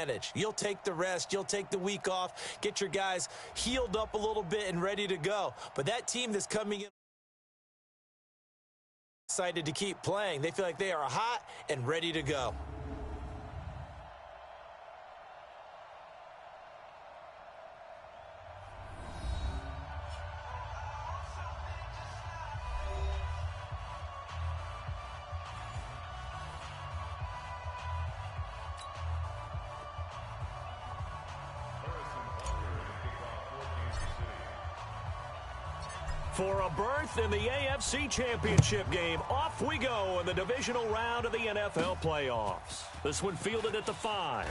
advantage. You'll take the rest. You'll take the week off. Get your guys healed up a little bit and ready to go. But that team that's coming in excited to keep playing. They feel like they are hot and ready to go. For a berth in the AFC Championship game, off we go in the divisional round of the NFL playoffs. This one fielded at the 5.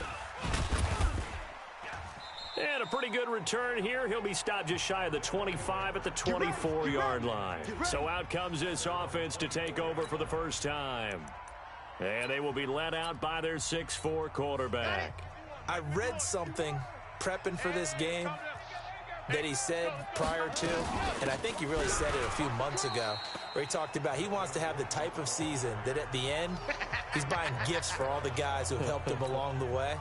And a pretty good return here. He'll be stopped just shy of the 25 at the 24-yard line. So out comes this offense to take over for the first time. And they will be led out by their 6'4" quarterback. I read something prepping for this game that he said prior to, and I think he really said it a few months ago, where he talked about he wants to have the type of season that at the end, he's buying gifts for all the guys who have helped him along the way.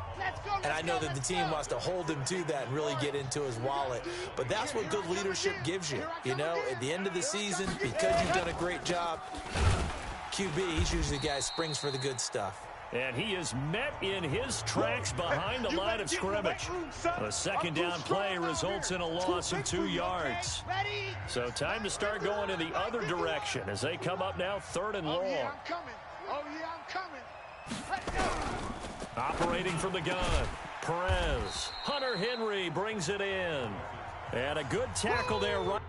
And I know that the team wants to hold him to that and really get into his wallet. But that's what good leadership gives you. You know, at the end of the season, because you've done a great job, QB, he's usually the guy who springs for the good stuff. And he is met in his tracks behind the line of scrimmage. A second down play results in a loss of 2 yards. So time to start going in the other direction as they come up now 3rd and long. Operating from the gun, Perez. Hunter Henry brings it in. And a good tackle there. Right.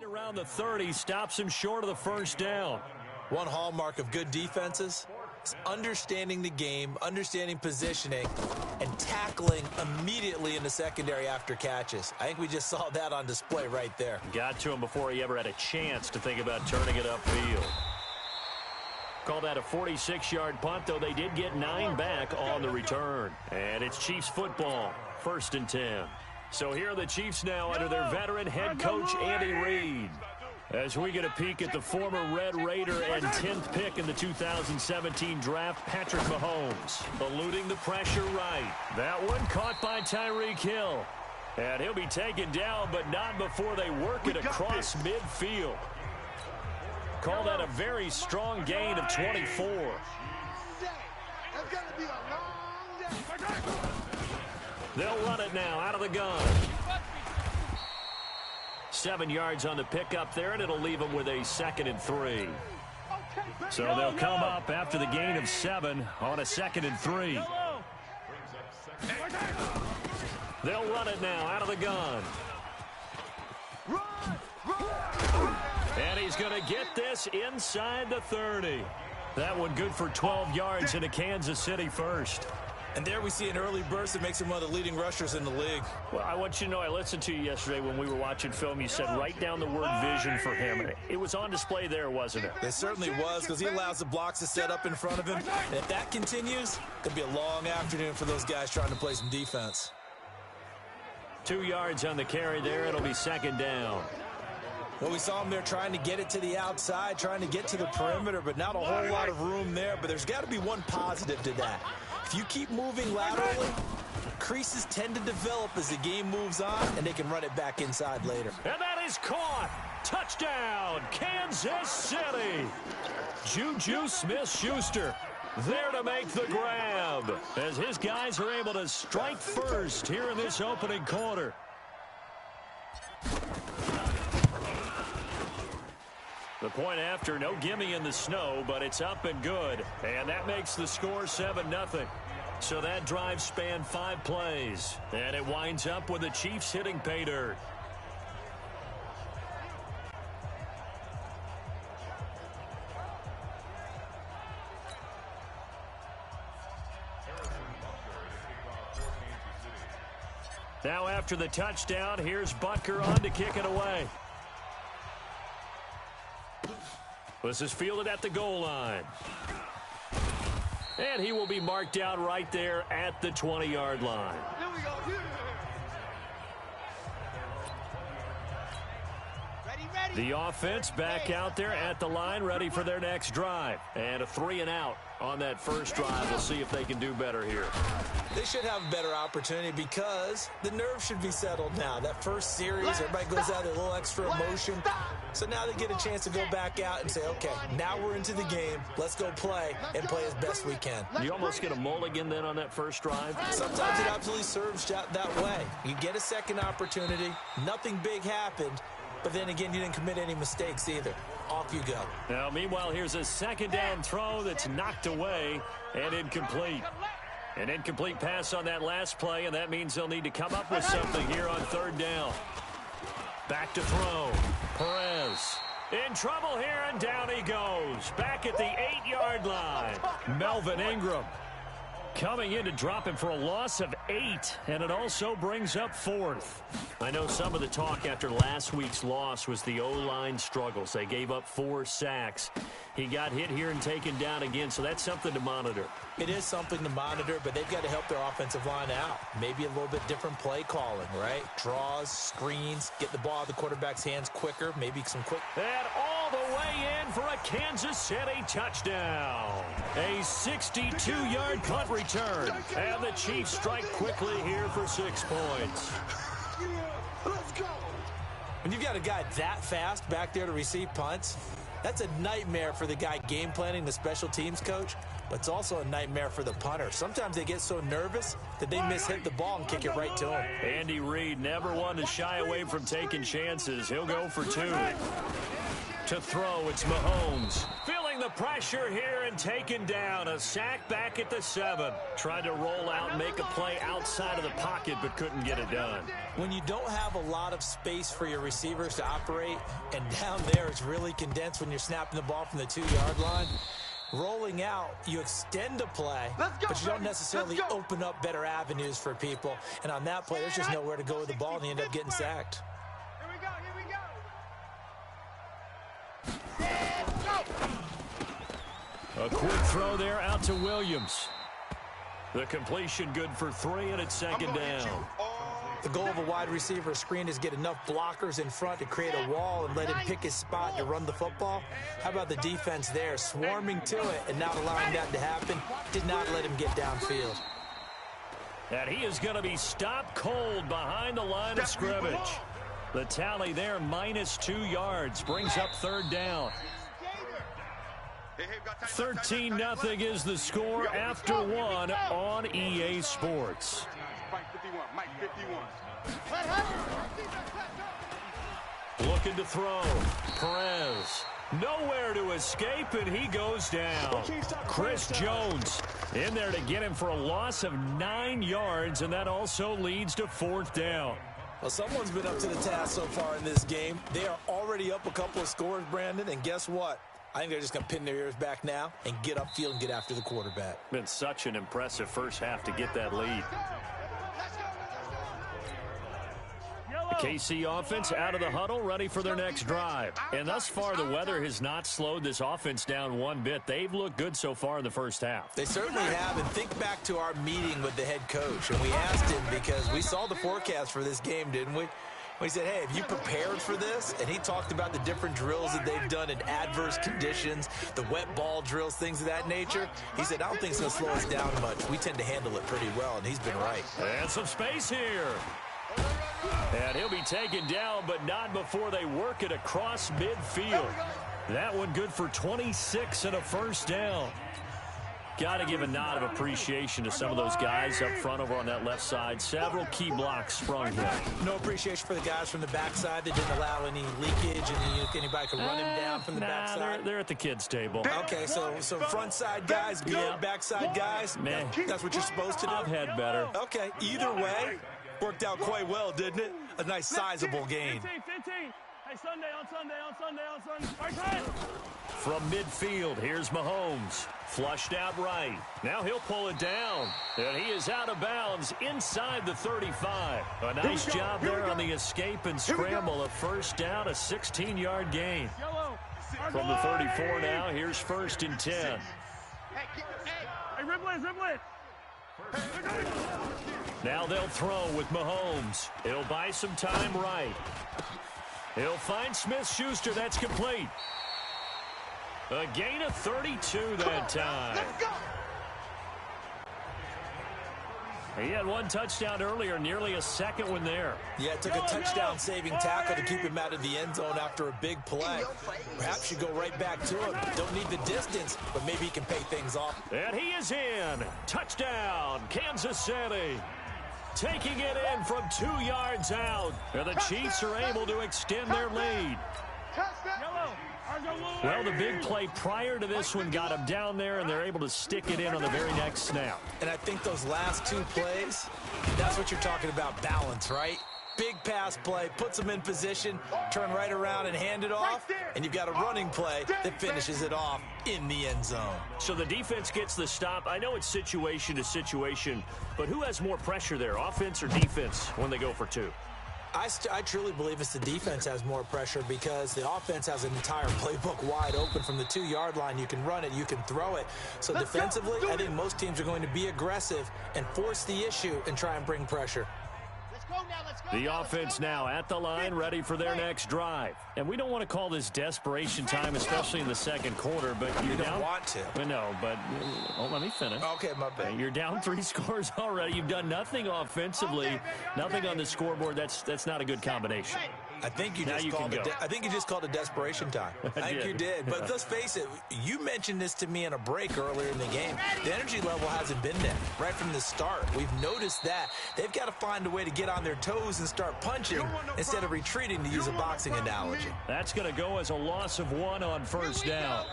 Around the 30, stops him short of the first down. One hallmark of good defenses is understanding the game, understanding positioning, and tackling immediately in the secondary after catches. I think we just saw that on display right there. Got to him before he ever had a chance to think about turning it upfield. Call that a 46-yard punt, though they did get 9 back on the return. And it's Chiefs football, 1st and 10. So here are the Chiefs now under their veteran head coach, Andy Reid. As we get a peek at the former Red Raider and 10th pick in the 2017 draft, Patrick Mahomes, eluding the pressure right. That one caught by Tyreek Hill. And he'll be taken down, but not before they work it across midfield. Call that a very strong gain of 24. They'll run it now out of the gun. 7 yards on the pickup there, and it'll leave them with a 2nd and 3. So they'll come up after the gain of 7 on a 2nd and 3. They'll run it now out of the gun. he's going to get this inside the 30. That one good for 12 yards into Kansas City first. And there we see an early burst that makes him one of the leading rushers in the league. Well, I want you to know, I listened to you yesterday when we were watching film. You said write down the word vision for him. It was on display there, wasn't it? It certainly was, because he allows the blocks to set up in front of him. And if that continues, it'll be a long afternoon for those guys trying to play some defense. 2 yards on the carry there. It'll be second down. Well, we saw him there trying to get it to the outside, trying to get to the perimeter, but not a whole lot of room there. But there's got to be one positive to that. If you keep moving laterally, creases tend to develop as the game moves on, and they can run it back inside later. And that is caught. Touchdown, Kansas City. Juju Smith-Schuster there to make the grab as his guys are able to strike first here in this opening quarter. The point after, no gimme in the snow, but it's up and good. And that makes the score 7-0. So that drive spanned 5 plays. And it winds up with the Chiefs hitting pay dirt. Now after the touchdown, here's Butker on to kick it away. This is fielded at the goal line. And he will be marked out right there at the 20-yard line. Here we go. Ready. The offense back out there at the line, ready for their next drive. And a 3-and-out on that first drive. We'll see if they can do better here. They should have a better opportunity because the nerves should be settled now. That first series, everybody goes out with a little extra emotion. So now they get a chance to go back out and say, okay, now we're into the game. Let's go play and play as best we can. You almost get a mulligan then on that first drive? Sometimes it absolutely serves that way. You get a second opportunity. Nothing big happened. But then again, you didn't commit any mistakes either. Off you go. Now, meanwhile, here's a second down throw that's knocked away and incomplete. An incomplete pass on that last play, and that means they'll need to come up with something here on third down. Back to throw. Perez in trouble here, and down he goes. Back at the 8-yard line. Melvin Ingram coming in to drop him for a loss of 8, and it also brings up 4th. I know some of the talk after last week's loss was the O-line struggles. They gave up 4 sacks. He got hit here and taken down again, so that's something to monitor. It is something to monitor, but they've got to help their offensive line out. Maybe a little bit different play calling, right? Draws, screens, get the ball out of the quarterback's hands quicker, maybe some quick. And all the way in for a Kansas City touchdown. A 62-yard punt return. And the Chiefs strike quickly here for 6 points. Let's go. When you've got a guy that fast back there to receive punts, that's a nightmare for the guy game planning, the special teams coach, but it's also a nightmare for the punter. Sometimes they get so nervous that they hit the ball and kick it right to him. Andy Reid never one to shy away from taking chances. He'll go for 2. To throw, it's Mahomes. Feeling the pressure here and taken down. A sack back at the 7. Tried to roll out and make a play outside of the pocket, but couldn't get it done. When you don't have a lot of space for your receivers to operate, and down there it's really condensed when you're snapping the ball from the 2-yard line, rolling out, you extend a play, but you don't necessarily open up better avenues for people. And on that play, there's just nowhere to go with the ball, and you end up getting sacked. A quick throw there out to Williams. The completion good for 3, and it's second down. The goal of a wide receiver screen is get enough blockers in front to create a wall and let him pick his spot to run the football. How about the defense there, swarming to it and not allowing that to happen? Did not let him get downfield. And he is going to be stopped cold behind the line of scrimmage. The tally there, -2 yards, brings up third down. 13-0 is the score after 1 on EA Sports. Looking to throw. Perez. Nowhere to escape, and he goes down. Chris Jones in there to get him for a loss of 9 yards, and that also leads to 4th down. Well, someone's been up to the task so far in this game. They are already up a couple of scores, Brandon, and guess what? I think they're just going to pin their ears back now and get upfield and get after the quarterback. Been such an impressive first half to get that lead. The KC offense out of the huddle, ready for their next drive. And thus far, the weather has not slowed this offense down one bit. They've looked good so far in the first half. They certainly have. And think back to our meeting with the head coach. And we asked him, because we saw the forecast for this game, didn't we? We said, hey, have you prepared for this? And he talked about the different drills that they've done in adverse conditions, the wet ball drills, things of that nature. He said, I don't think it's going to slow us down much. We tend to handle it pretty well, and he's been right. And some space here. And he'll be taken down, but not before they work it across midfield. That one good for 26 and a first down. Got to give a nod of appreciation to some of those guys up front over on that left side. Several key blocks sprung here. No appreciation for the guys from the backside that didn't allow any leakage and anybody could run him down from the backside. They're at the kids' table. Okay, so front side guys good, backside guys, man, that's what you're supposed to do? I've had better. Okay, either way, worked out quite well, didn't it? A nice sizable gain. 15. Hey, Sunday. From midfield, here's Mahomes. Flushed out right. Now he'll pull it down. And he is out of bounds inside the 35. A nice job there on the escape and scramble. A first down, a 16-yard gain. From the 34 now, here's 1st and 10. Hey, ribble it. Now they'll throw with Mahomes. He'll buy some time right. He'll find Smith-Schuster. That's complete. A gain of 32 that time. Let's go. He had one touchdown earlier, nearly a second one there. Yeah, it took a touchdown-saving tackle to keep him out of the end zone after a big play. Perhaps you go right back to him. Don't need the distance, but maybe he can pay things off. And he is in. Touchdown, Kansas City. Taking it in from 2 yards out. And the Chiefs are able to extend their lead. Well, the big play prior to this one got him down there, and they're able to stick it in on the very next snap. And I think those last 2 plays, that's what you're talking about, balance, right? Big pass play, puts them in position, turn right around and hand it off, and you've got a running play that finishes it off in the end zone. So the defense gets the stop. I know it's situation to situation, but who has more pressure there, offense or defense, when they go for 2? I truly believe it's the defense has more pressure because the offense has an entire playbook wide open from the 2-yard line. You can run it, you can throw it. So defensively, I think most teams are going to be aggressive and force the issue and try and bring pressure. The offense now at the line, ready for their next drive. And we don't want to call this desperation time, especially in the second quarter, but you don't want to. No, but let me finish. Okay, my bad. You're down 3 scores already. You've done nothing offensively, nothing on the scoreboard. That's not a good combination. I think you just called it desperation time. I think you did. But let's face it, you mentioned this to me in a break earlier in the game. The energy level hasn't been there right from the start. We've noticed that. They've got to find a way to get on their toes and start punching instead of retreating, to use a boxing analogy. That's going to go as a loss of 1 on first down.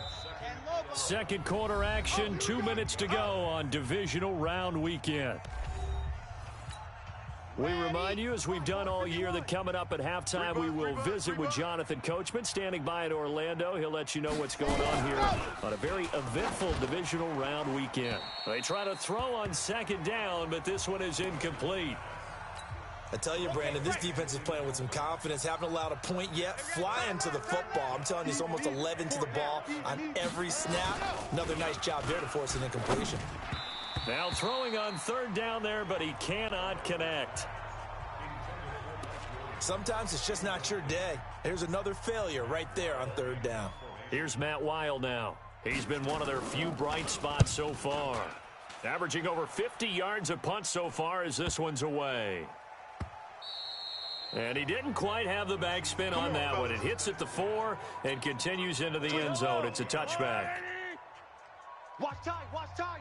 Second quarter action, 2 minutes to go on divisional round weekend. We remind you, as we've done all year, that coming up at halftime, we will visit with Jonathan Coachman, standing by in Orlando. He'll let you know what's going on here on a very eventful divisional round weekend. They try to throw on second down, but this one is incomplete. I tell you, Brandon, this defense is playing with some confidence. Haven't allowed a point yet. Flying to the football. I'm telling you, it's almost 11 to the ball on every snap. Another nice job there to force an incompletion. Now throwing on third down there, but he cannot connect. Sometimes it's just not your day. There's another failure right there on third down. Here's Matt Weil now. He's been one of their few bright spots so far. Averaging over 50 yards a punt so far as this one's away. And he didn't quite have the backspin on that one. It hits at the 4 and continues into the end zone. It's a touchback. Watch time.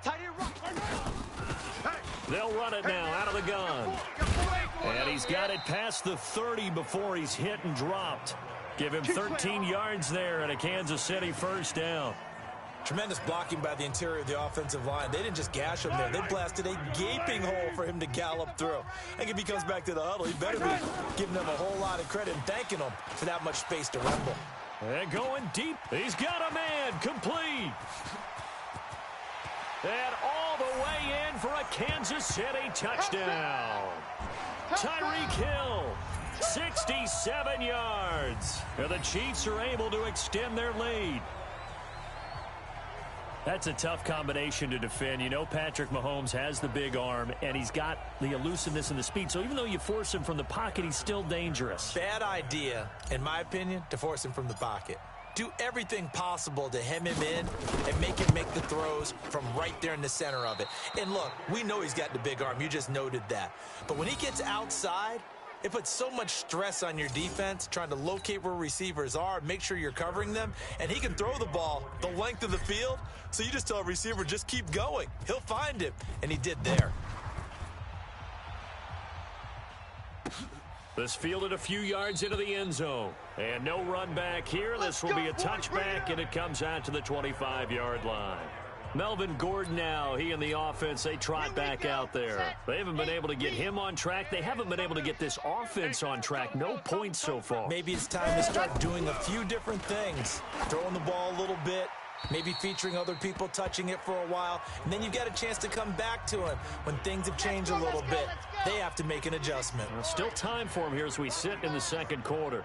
Tight end right. They'll run it now out of the gun. And he's got it past the 30 before he's hit and dropped. Give him 13 yards there and a Kansas City first down. Tremendous blocking by the interior of the offensive line. They didn't just gash him there. They blasted a gaping hole for him to gallop through. I think if he comes back to the huddle, he better be giving them a whole lot of credit and thanking them for that much space to rumble. And going deep. He's got a man. Complete. And all the way in for a Kansas City touchdown. Tyreek Hill, 67 yards. And the Chiefs are able to extend their lead. That's a tough combination to defend. You know Patrick Mahomes has the big arm, and he's got the elusiveness and the speed. So even though you force him from the pocket, he's still dangerous. Bad idea, in my opinion, to force him from the pocket. Do everything possible to hem him in and make him make the throws from right there in the center of it. And look, we know he's got the big arm. You just noted that. But when he gets outside, it puts so much stress on your defense trying to locate where receivers are, make sure you're covering them, and he can throw the ball the length of the field, so you just tell a receiver, just keep going. He'll find him, and he did there. This fielded a few yards into the end zone. And no run back here. This will be a touchback, and it comes out to the 25-yard line. Melvin Gordon now, he and the offense, they trot back out there. They haven't been able to get him on track. They haven't been able to get this offense on track. No points so far. Maybe it's time to start doing a few different things. Throwing the ball a little bit, maybe featuring other people touching it for a while, and then you've got a chance to come back to him when things have changed a little bit. They have to make an adjustment. Well, still time for him here as we sit in the second quarter.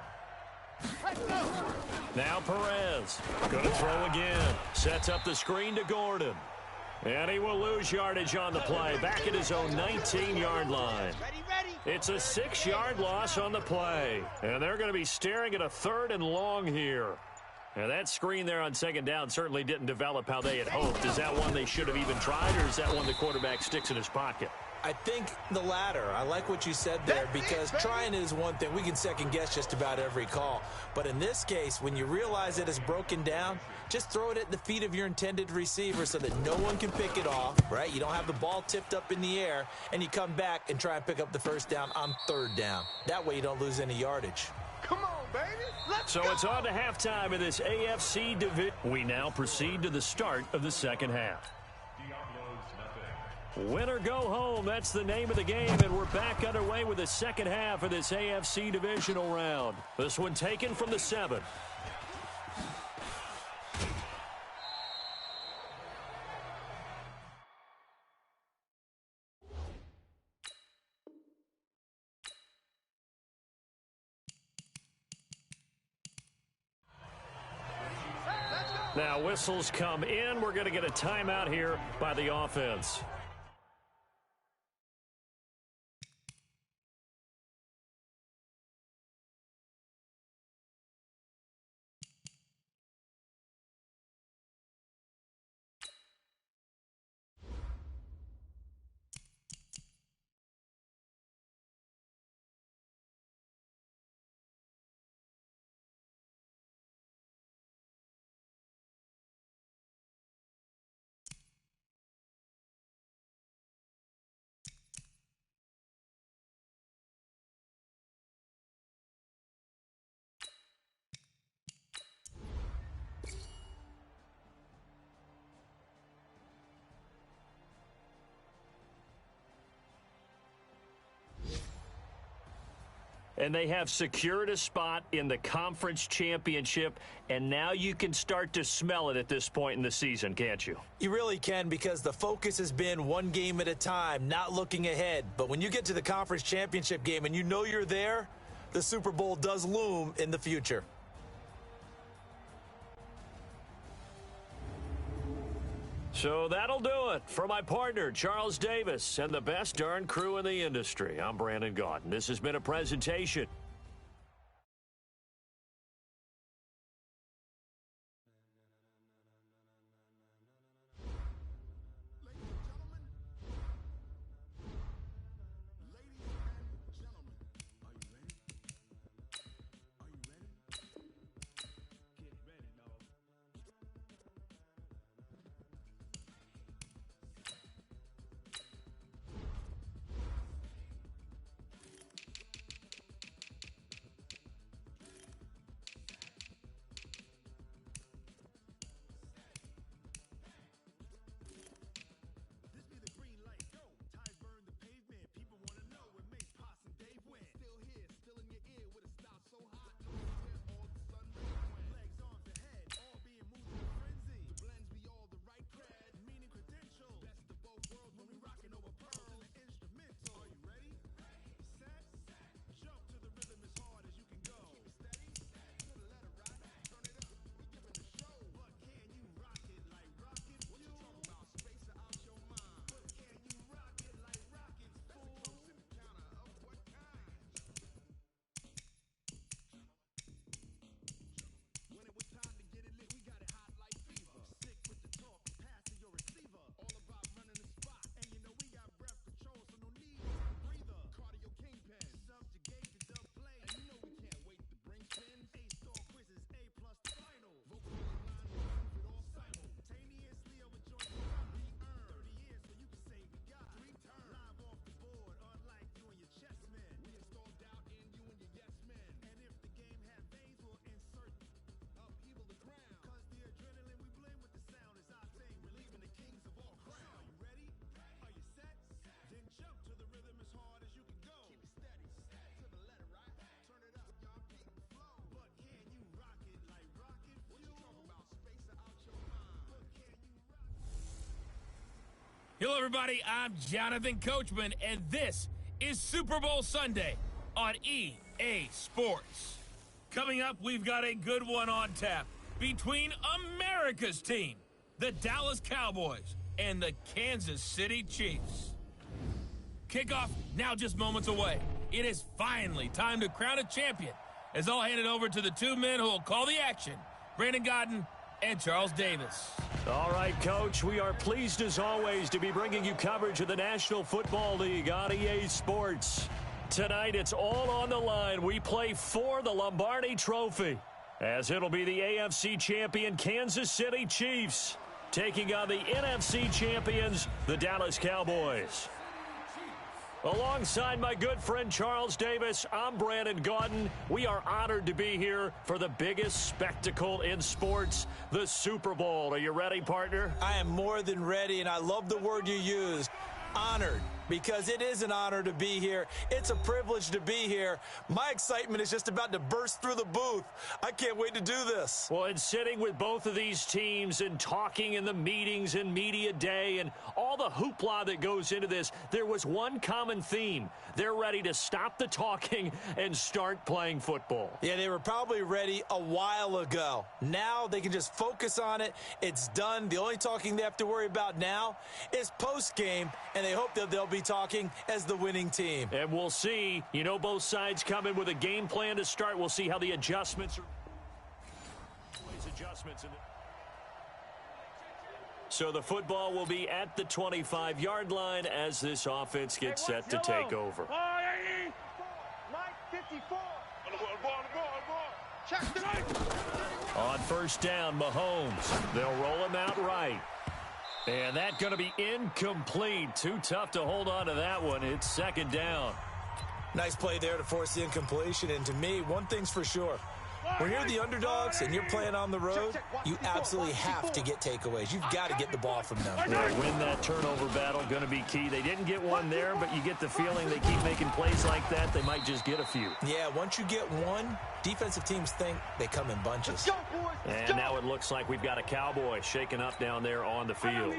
Now Perez, going to throw again. Sets up the screen to Gordon. And he will lose yardage on the play, back at his own 19-yard line. It's a 6-yard loss on the play. And they're going to be staring at a 3rd and long here. And that screen there on second down certainly didn't develop how they had hoped. Is that one they should have even tried, or is that one the quarterback sticks in his pocket? I think the latter. I like what you said there, because trying is one thing. We can second-guess just about every call. But in this case, when you realize it is broken down, just throw it at the feet of your intended receiver so that no one can pick it off, right? You don't have the ball tipped up in the air, and you come back and try and pick up the first down on 3rd down. That way you don't lose any yardage. Come on, baby. Let's So go. it's on to halftime in this AFC division. We now proceed to the start of the second half. Win or go home, that's the name of the game, and we're back underway with the second half of this AFC divisional round. This one taken from the 7. Now whistles come in. We're going to get a timeout here by the offense. And they have secured a spot in the conference championship, and now you can start to smell it at this point in the season, can't you? You really can, because the focus has been one game at a time, not looking ahead. But when you get to the conference championship game and you know you're there, the Super Bowl does loom in the future. So that'll do it for my partner, Charles Davis, and the best darn crew in the industry. I'm Brandon Gaudin. This has been a presentation Hello, everybody. I'm Jonathan Coachman, and this is Super Bowl Sunday on EA Sports. Coming up, we've got a good one on tap between America's team, the Dallas Cowboys, and the Kansas City Chiefs. Kickoff now just moments away. It is finally time to crown a champion, as I'll hand it over to the two men who will call the action, Brandon Godden and Charles Davis. All right, Coach, we are pleased as always to be bringing you coverage of the National Football League on EA Sports. Tonight, it's all on the line. We play for the Lombardi Trophy, as it'll be the AFC champion Kansas City Chiefs taking on the NFC champions, the Dallas Cowboys. Alongside my good friend Charles Davis, I'm Brandon Godden. We are honored to be here for the biggest spectacle in sports, the Super Bowl. Are you ready, partner? I am more than ready, and I love the word you used, honored, because it is an honor to be here. It's a privilege to be here. My excitement is just about to burst through the booth. I can't wait to do this. Well, and sitting with both of these teams and talking in the meetings and media day and all the hoopla that goes into this, there was one common theme. They're ready to stop the talking and start playing football. Yeah, they were probably ready a while ago. Now they can just focus on it. It's done. The only talking they have to worry about now is post-game, and they hope that they'll be talking as the winning team. And we'll see. You know, both sides come in with a game plan to start. We'll see how the adjustments are. So the football will be at the 25-yard line as this offense gets set to take over. Mike 54. Check the knife. On first down, Mahomes. They'll roll him out right. And that's going to be incomplete. Too tough to hold on to that one. It's second down. Nice play there to force the incompletion. And to me, one thing's for sure. When you're the underdogs and you're playing on the road, you absolutely have to get takeaways. You've got to get the ball from them. They win that turnover battle, going to be key. They didn't get one there, but you get the feeling they keep making plays like that, they might just get a few. Yeah, once you get one, defensive teams think they come in bunches. And now it looks like we've got a Cowboy shaking up down there on the field.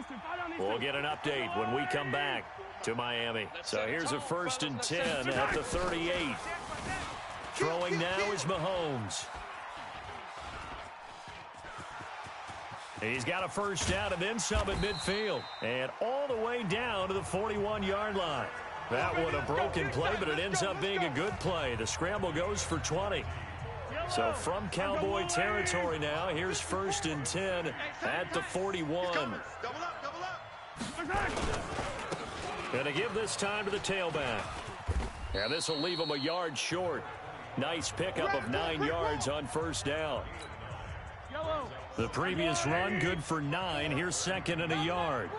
We'll get an update when we come back to Miami. So here's a 1st and 10 at the 38. Throwing now is Mahomes. He's got a first down and then some at midfield. And all the way down to the 41-yard line. That one a broken play, but it ends up being a good play. The scramble goes for 20. So from Cowboy territory now, here's 1st and 10 at the 41. Going to give this time to the tailback. And this will leave him a yard short. Nice pickup of 9 yards on first down. The previous run, good for 9. Here's 2nd and a yard.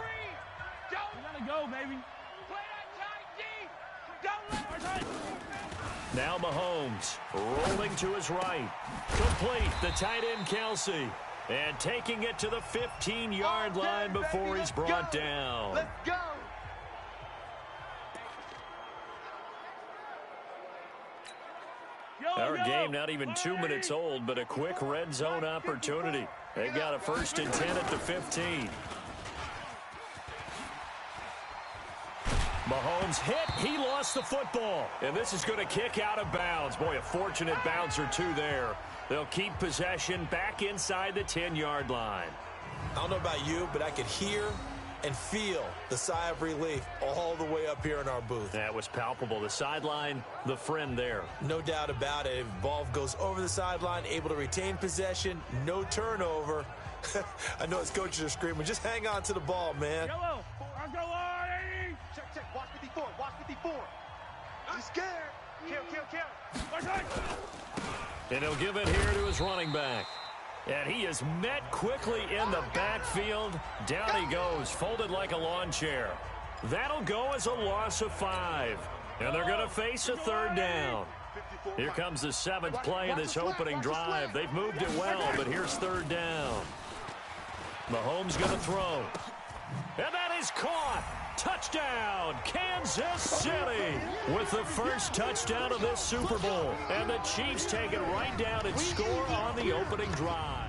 You gotta go, baby. Now Mahomes rolling to his right. Complete, the tight end Kelsey. And taking it to the 15-yard line before he's brought down. Let's go. Our game not even 2 minutes old, but a quick red zone opportunity. They've got a 1st and 10 at the 15. Mahomes hit. He lost the football. And this is going to kick out of bounds. Boy, a fortunate bounce or two there. They'll keep possession back inside the 10-yard line. I don't know about you, but I could hear and feel the sigh of relief all the way up here in our booth. That was palpable. The sideline, the friend there. No doubt about it. If the ball goes over the sideline, able to retain possession, no turnover. I know his coaches are screaming, just hang on to the ball, man. Yellow. Check. Watch 54. Watch 54. He's scared. Kill. And he'll give it here to his running back. And he is met quickly in the backfield. Down he goes, folded like a lawn chair. That'll go as a loss of 5. And they're going to face a 3rd down. Here comes the 7th play of this opening drive. They've moved it well, but here's 3rd down. Mahomes going to throw. And that is caught. Touchdown, Kansas City, with the first touchdown of this Super Bowl. And the Chiefs take it right down and score on the opening drive.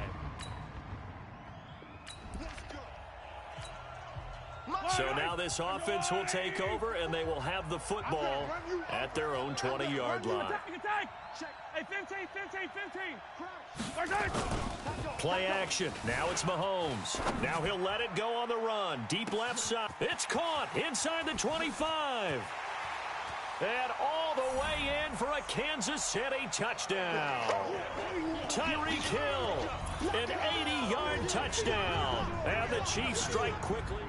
So now this offense will take over, and they will have the football at their own 20-yard line. Attack! Hey, 15, 15, 15. Play action. Now it's Mahomes. Now he'll let it go on the run. Deep left side. It's caught inside the 25. And all the way in for a Kansas City touchdown. Tyreek Hill, an 80-yard touchdown. And the Chiefs strike quickly.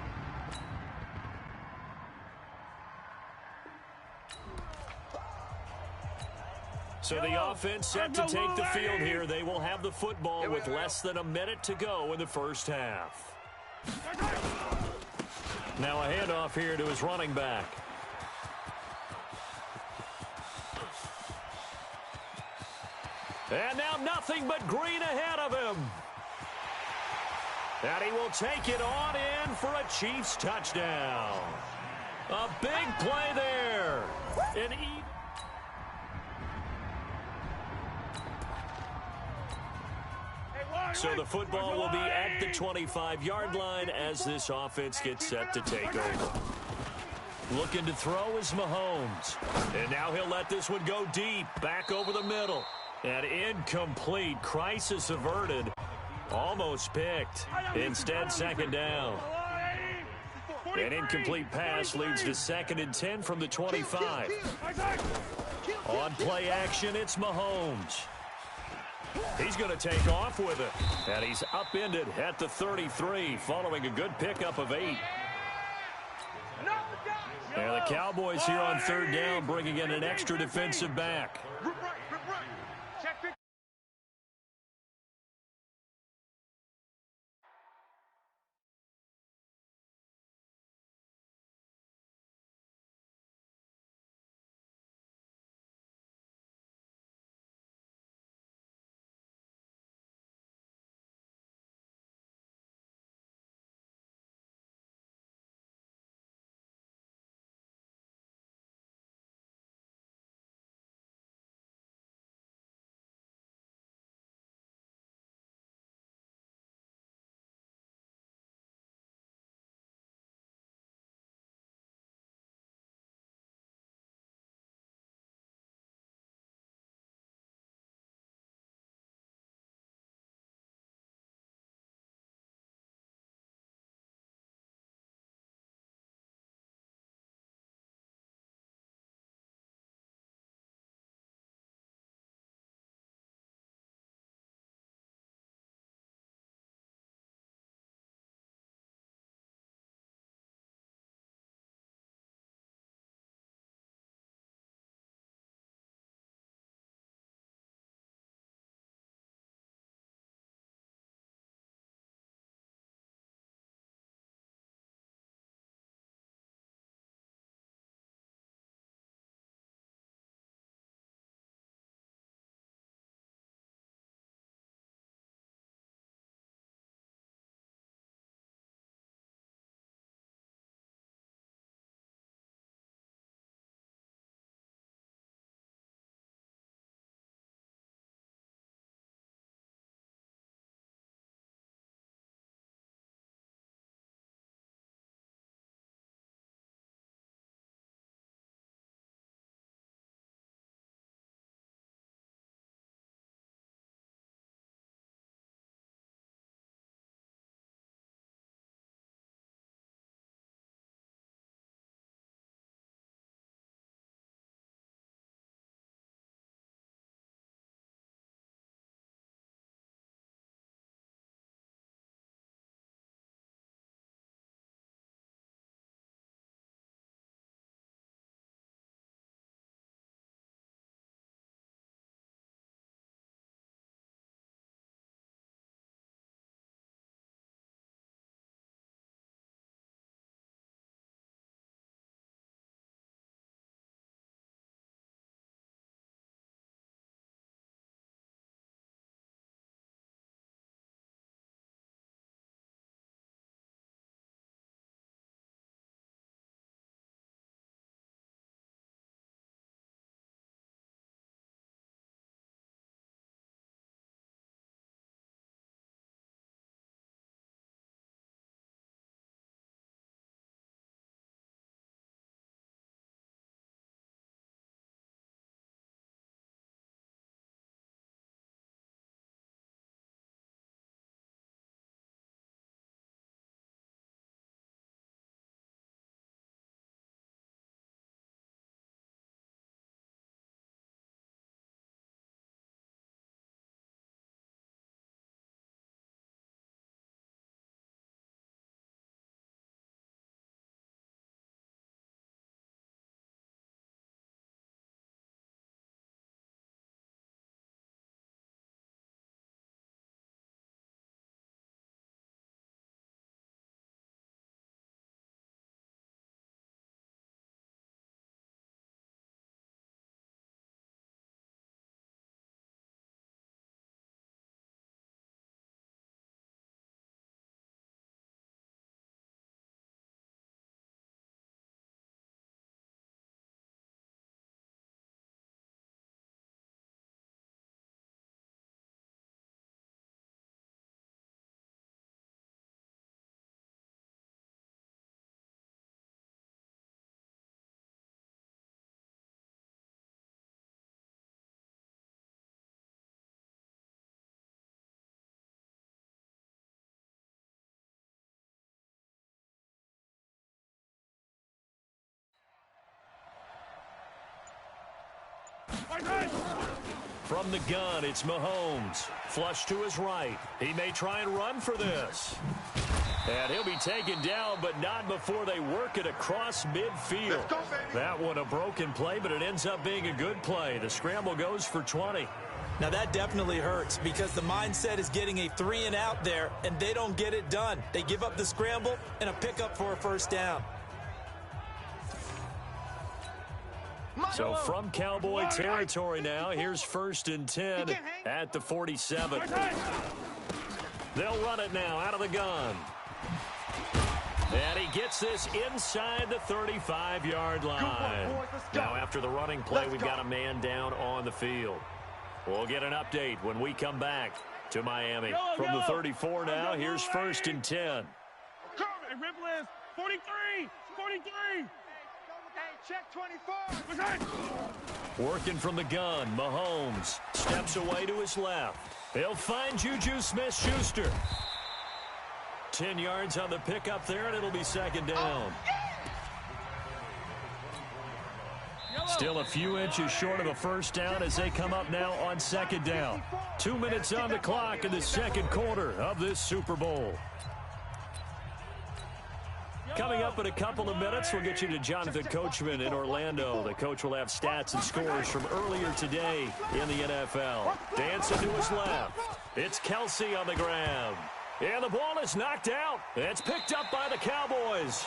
So the offense set to take the field here. They will have the football with less than a minute to go in the first half. Now a handoff here to his running back. And now nothing but green ahead of him. And he will take it on in for a Chiefs touchdown. A big play there. So the football will be at the 25-yard line as this offense gets set to take over. Looking to throw is Mahomes. And now he'll let this one go deep, back over the middle. And incomplete. Crisis averted. Almost picked. Instead, second down. An incomplete pass leads to 2nd and 10 from the 25. On play action, it's Mahomes. He's going to take off with it. And he's upended at the 33 following a good pickup of 8. And the Cowboys here on 3rd down bringing in an extra defensive back. From the gun, it's Mahomes. Flush to his right. He may try and run for this. And he'll be taken down, but not before they work it across midfield. That one a broken play, but it ends up being a good play. The scramble goes for 20. Now that definitely hurts because the mindset is getting a 3 and out there, and they don't get it done. They give up the scramble and a pickup for a first down. So from Cowboy territory now, here's 1st and 10 at the 47. They'll run it now out of the gun. And he gets this inside the 35-yard line. Now after the running play, we've got a man down on the field. We'll get an update when we come back to Miami. From the 34 now, here's 1st and 10. Hey, Ripple is 43, 43. Hey, check 24. Working from the gun, Mahomes steps away to his left. He'll find Juju Smith-Schuster. 10 yards on the pickup there, and it'll be 2nd down. Still a few inches short of a first down as they come up now on 2nd down. 2 minutes on the clock in the 2nd quarter of this Super Bowl. Coming up in a couple of minutes, we'll get you to Jonathan Coachman in Orlando. The coach will have stats and scores from earlier today in the NFL. Dancing to his left. It's Kelsey on the ground. And the ball is knocked out. It's picked up by the Cowboys.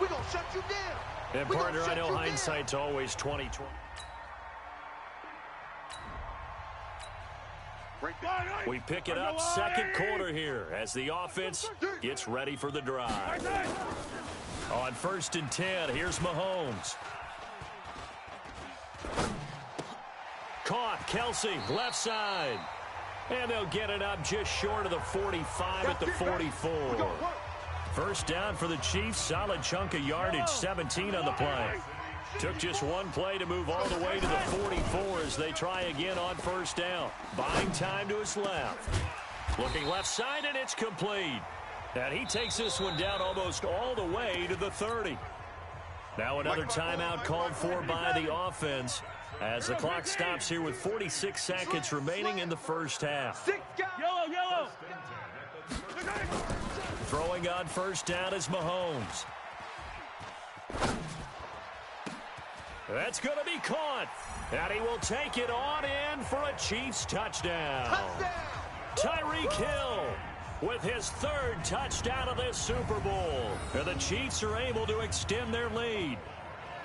We're going to shut you down. And partner, I know hindsight's always 20/20. We pick it up 2nd quarter here as the offense gets ready for the drive. On 1st and 10, here's Mahomes. Caught, Kelsey, left side. And they'll get it up just short of the 45 at the 44. First down for the Chiefs. Solid chunk of yardage, 17 on the play. Took just one play to move all the way to the 44 as they try again on 1st down. Buying time to his left. Looking left side, and it's complete. And he takes this one down almost all the way to the 30. Now another timeout called for by the offense as the clock stops here with 46 seconds remaining in the first half. Yellow. Throwing on 1st down is Mahomes. That's going to be caught. And he will take it on in for a Chiefs touchdown. Tyreek Hill with his 3rd touchdown of this Super Bowl. And the Chiefs are able to extend their lead.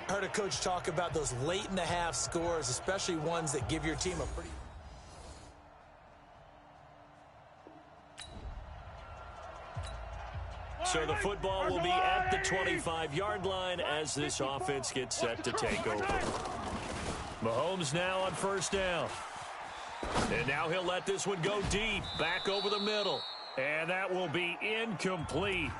I heard a coach talk about those late-in-the-half scores, especially ones that give your team a pretty... So the football will be at the 25-yard line as this offense gets set to take over. Mahomes now on 1st down. And now he'll let this one go deep, back over the middle. And that will be incomplete.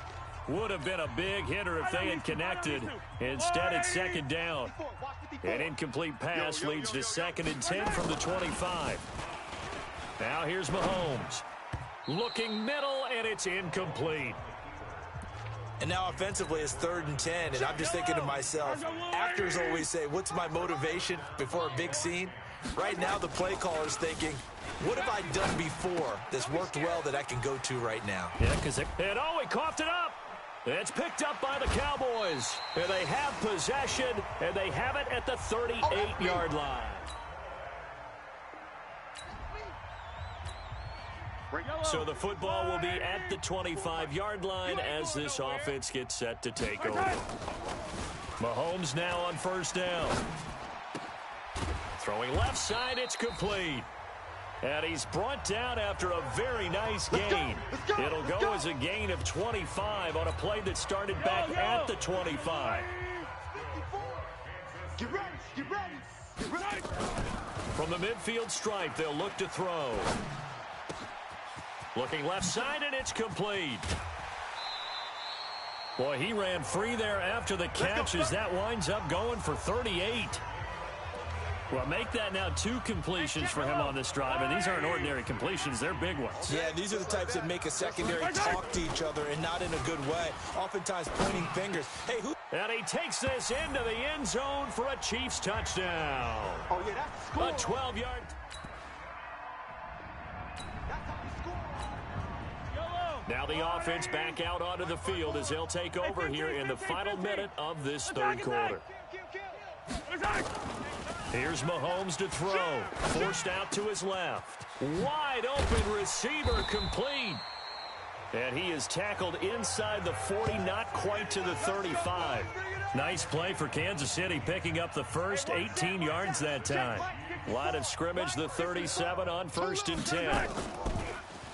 Would have been a big hitter if they had connected. Instead, it's 2nd down. An incomplete pass leads to 2nd and 10 from the 25. Now here's Mahomes. Looking middle, and it's incomplete. And now offensively it's 3rd and 10, and I'm just thinking to myself, actors always say, what's my motivation before a big scene? Right now the play caller's thinking, what have I done before that's worked well that I can go to right now? Yeah, because he coughed it up. It's picked up by the Cowboys. And they have possession, and they have it at the 38-yard line. So the football will be at the 25-yard line as this offense gets set to take over. Mahomes now on 1st down. Throwing left side, it's complete. And he's brought down after a very nice gain. It'll go as a gain of 25 on a play that started back at the 25. Get ready. From the midfield stripe, they'll look to throw. Looking left side, and it's complete. Boy, he ran free there after the catch as that winds up going for 38. Well, make that now 2 completions for him on this drive, and these aren't ordinary completions. They're big ones. Yeah, these are the types that make a secondary talk to each other and not in a good way. Oftentimes pointing fingers. Hey, who... And he takes this into the end zone for a Chiefs touchdown. Oh, yeah, that's the score. A 12-yard. That's how you score. Now the offense back out onto the field as they'll take over here in the final minute of this third quarter. Here's Mahomes to throw. Forced out to his left. Wide open receiver complete. And he is tackled inside the 40, not quite to the 35. Nice play for Kansas City, picking up the first 18 yards that time. Line of scrimmage, the 37 on 1st and 10.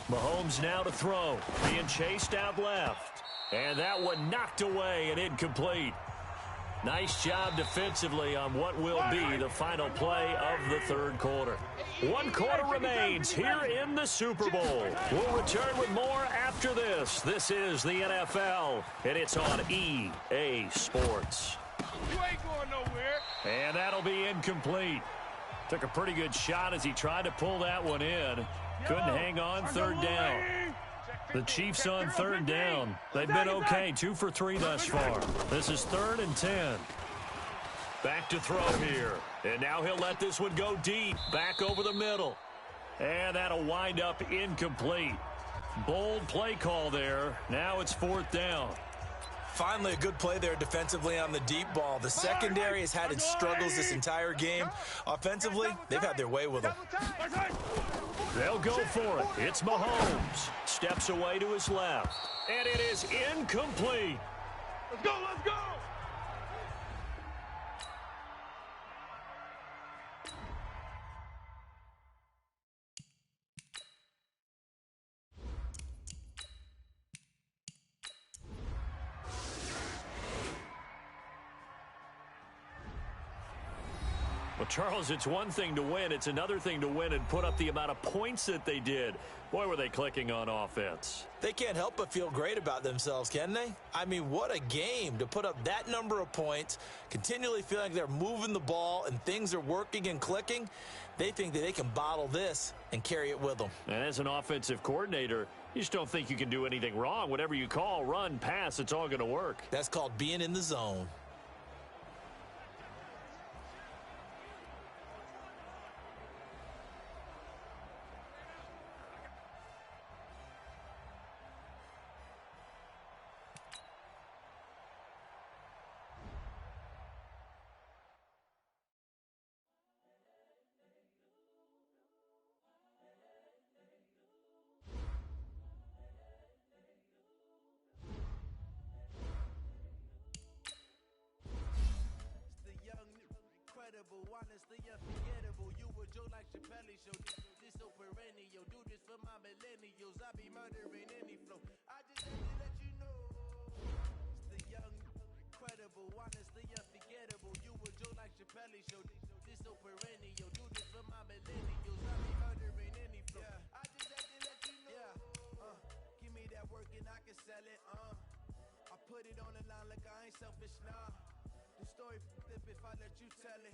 Mahomes now to throw, being chased out left. And that one knocked away and incomplete. Nice job defensively on what will be the final play of the third quarter. 1 quarter remains here in the Super Bowl. We'll return with more after this. This is the NFL, and it's on EA Sports. You ain't going nowhere. And that'll be incomplete. Took a pretty good shot as he tried to pull that one in. Couldn't hang on third down. The Chiefs on third down. They've been okay, 2 for 3 thus far. This is 3rd and 10. Back to throw here. And now he'll let this one go deep. Back over the middle. And that'll wind up incomplete. Bold play call there. Now it's 4th down. Finally, a good play there defensively on the deep ball. The secondary has had its struggles this entire game. Offensively, they've had their way with them. They'll go for it. It's Mahomes. Steps away to his left. And it is incomplete. Let's go, let's go. Well, Charles, it's one thing to win. It's another thing to win and put up the amount of points that they did. Boy, were they clicking on offense. They can't help but feel great about themselves, can they? I mean, what a game to put up that number of points, continually feeling like they're moving the ball and things are working and clicking. They think that they can bottle this and carry it with them. And as an offensive coordinator, you just don't think you can do anything wrong. Whatever you call, run, pass, it's all going to work. That's called being in the zone. Honestly unforgettable. You were Joe like Chappelle show. This so perennial. Do this for my millennials. I be murdering any flow. I just had to let you know. It's the young, incredible, honestly unforgettable. You were Joe like Chappelle show. This so perennial. Do this for my millennials. I be murdering any flow. I just had to let you know. Give me that work and I can sell it. I put it on the line like I ain't selfish, nah. The story flip if I let you tell it.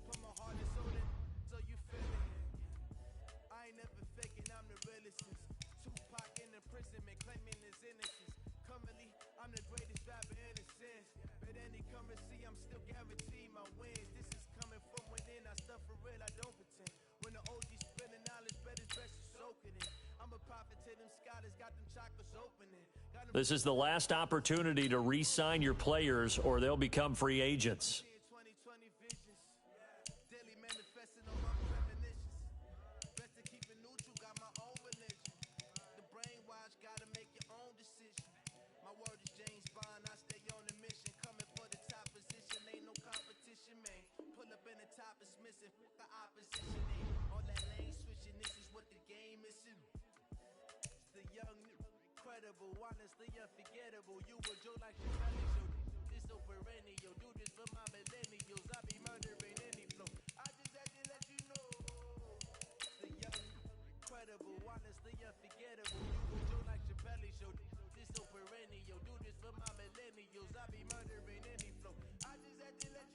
Put my heart and soul in, so you feel it. I ain't never faking, I'm the realest. Tupac in imprisonment, claiming his innocence. Currently, I'm the greatest rapper in a sense. But any currency, I'm still guaranteed my wins. This is coming from within, I stuff for real, I don't pretend. When the OG spilling knowledge, bet it's best to soak it in. I'm a prophet to them scholars, got them chakras opening. This is the last opportunity to re-sign your players or they'll become free agents. Honestly unforgettable. You were Joe like Chappelle show. This so perennial. Do this for my millennials. I be murdering any flow. I just had to let you know. The young, incredible, honestly unforgettable. You were Joe like Chappelle show. This so perennial. Do this for my millennials. I be murdering any flow. I just had to let you know.